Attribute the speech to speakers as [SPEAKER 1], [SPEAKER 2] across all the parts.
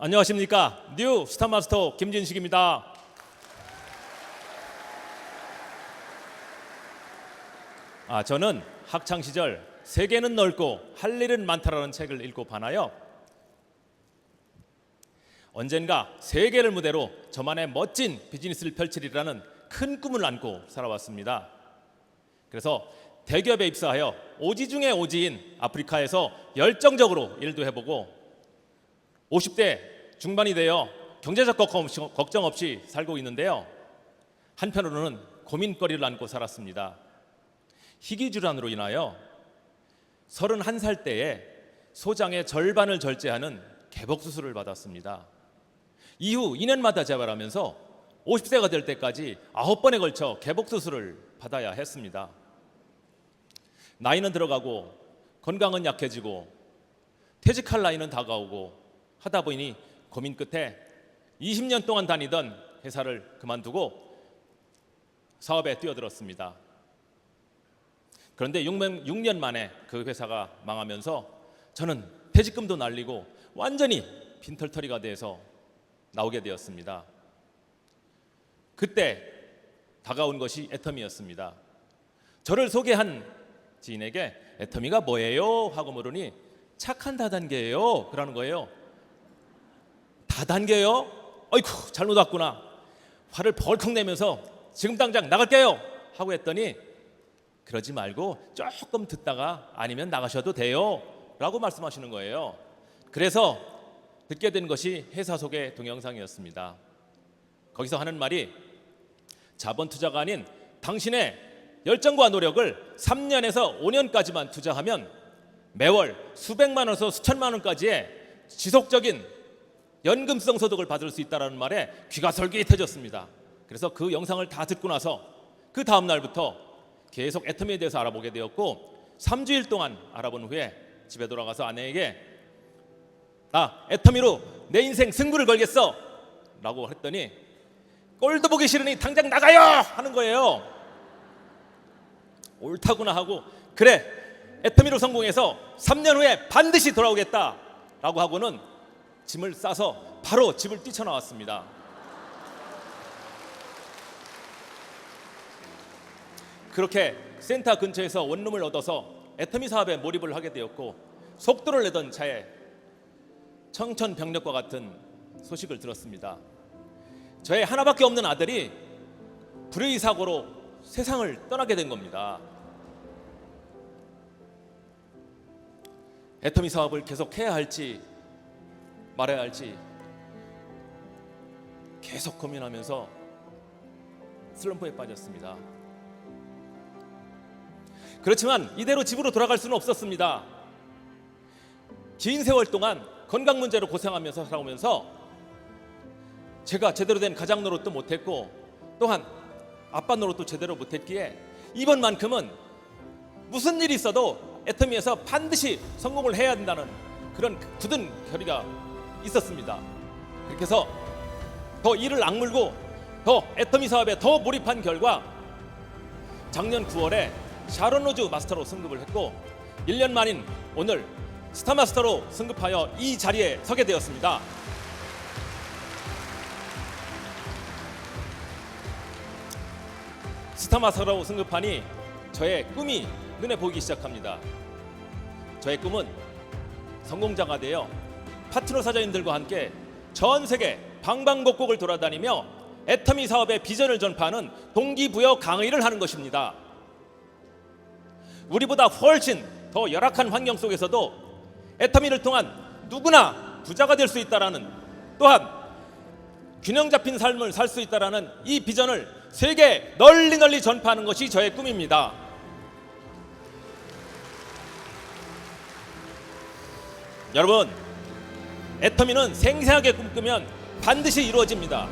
[SPEAKER 1] 안녕하십니까. 뉴 스타마스터 김진식입니다. 저는 학창시절 세계는 넓고 할 일은 많다라는 책을 읽고 봐나요, 언젠가 세계를 무대로 저만의 멋진 비즈니스를 펼치리라는 큰 꿈을 안고 살아왔습니다. 그래서 대기업에 입사하여 오지 중에 오지인 아프리카에서 열정적으로 일도 해보고 50대 중반이 되어 경제적 걱정 없이 살고 있는데요, 한편으로는 고민거리를 안고 살았습니다. 희귀질환으로 인하여 31살 때에 소장의 절반을 절제하는 개복수술을 받았습니다. 이후 2년마다 재발하면서 50세가 될 때까지 9번에 걸쳐 개복수술을 받아야 했습니다. 나이는 들어가고 건강은 약해지고 퇴직할 나이는 다가오고 하다 보니 고민 끝에 20년 동안 다니던 회사를 그만두고 사업에 뛰어들었습니다. 그런데 6년 만에 그 회사가 망하면서 저는 퇴직금도 날리고 완전히 빈털터리가 돼서 나오게 되었습니다. 그때 다가온 것이 애터미였습니다. 저를 소개한 지인에게 애터미가 뭐예요? 하고 물으니 착한 다단계예요 그러는 거예요. 다단계요? 어이쿠 잘못 왔구나. 화를 벌컥 내면서 지금 당장 나갈게요 하고 했더니 그러지 말고 조금 듣다가 아니면 나가셔도 돼요 라고 말씀하시는 거예요. 그래서 듣게 된 것이 회사 소개 동영상이었습니다. 거기서 하는 말이 자본 투자가 아닌 당신의 열정과 노력을 3년에서 5년까지만 투자하면 매월 수백만 원에서 수천만 원까지의 지속적인 연금성 소득을 받을 수 있다는 말에 귀가 솔깃해졌습니다. 그래서 그 영상을 다 듣고 나서 그 다음 날부터 계속 애터미에 대해서 알아보게 되었고 3주일 동안 알아본 후에 집에 돌아가서 아내에게 나 애터미로 내 인생 승부를 걸겠어 라고 했더니 꼴도 보기 싫으니 당장 나가요 하는 거예요. 옳다구나 하고 그래 애터미로 성공해서 3년 후에 반드시 돌아오겠다 라고 하고는 짐을 싸서 바로 집을 뛰쳐나왔습니다. 그렇게 센터 근처에서 원룸을 얻어서 애터미 사업에 몰입을 하게 되었고 속도를 내던 차에 청천벽력과 같은 소식을 들었습니다. 저의 하나밖에 없는 아들이 불의 사고로 세상을 떠나게 된 겁니다. 애터미 사업을 계속해야 할지 말아야 할지 계속 고민하면서 슬럼프에 빠졌습니다. 그렇지만 이대로 집으로 돌아갈 수는 없었습니다. 긴 세월 동안 건강 문제로 고생하면서 살아오면서 제가 제대로 된 가장 노릇도 못했고 또한 아빠 노릇도 제대로 못했기에 이번만큼은 무슨 일이 있어도 애터미에서 반드시 성공을 해야 된다는 그런 굳은 결의가 있었습니다. 그렇게 해서 더 이를 악물고 더 애터미 사업에 더 몰입한 결과 작년 9월에 샤론 로즈 마스터로 승급을 했고 1년 만인 오늘 스타마스터로 승급하여 이 자리에 서게 되었습니다. 스타마스터로 승급하니 저의 꿈이 눈에 보이기 시작합니다. 저의 꿈은 성공자가 되어 파트너 사장님들과 함께 전 세계 방방곡곡을 돌아다니며 애터미 사업의 비전을 전파하는 동기부여 강의를 하는 것입니다. 우리보다 훨씬 더 열악한 환경 속에서도 애터미를 통한 누구나 부자가 될 수 있다라는 또한 균형 잡힌 삶을 살 수 있다라는 이 비전을 세계 널리 전파하는 것이 저의 꿈입니다. 여러분, 애터미는 생생하게 꿈꾸면 반드시 이루어집니다.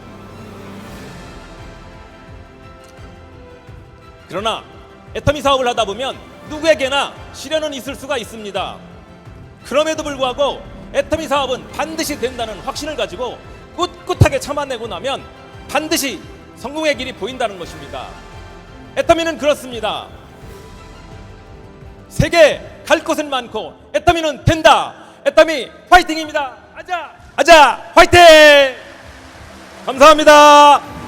[SPEAKER 1] 그러나 애터미 사업을 하다 보면 누구에게나 시련은 있을 수가 있습니다. 그럼에도 불구하고 애터미 사업은 반드시 된다는 확신을 가지고 꿋꿋하게 참아내고 나면 반드시 성공의 길이 보인다는 것입니다. 애터미는 그렇습니다. 세계 갈 곳은 많고 애터미는 된다. 애터미 파이팅입니다. 아자! 하자 화이팅! 감사합니다.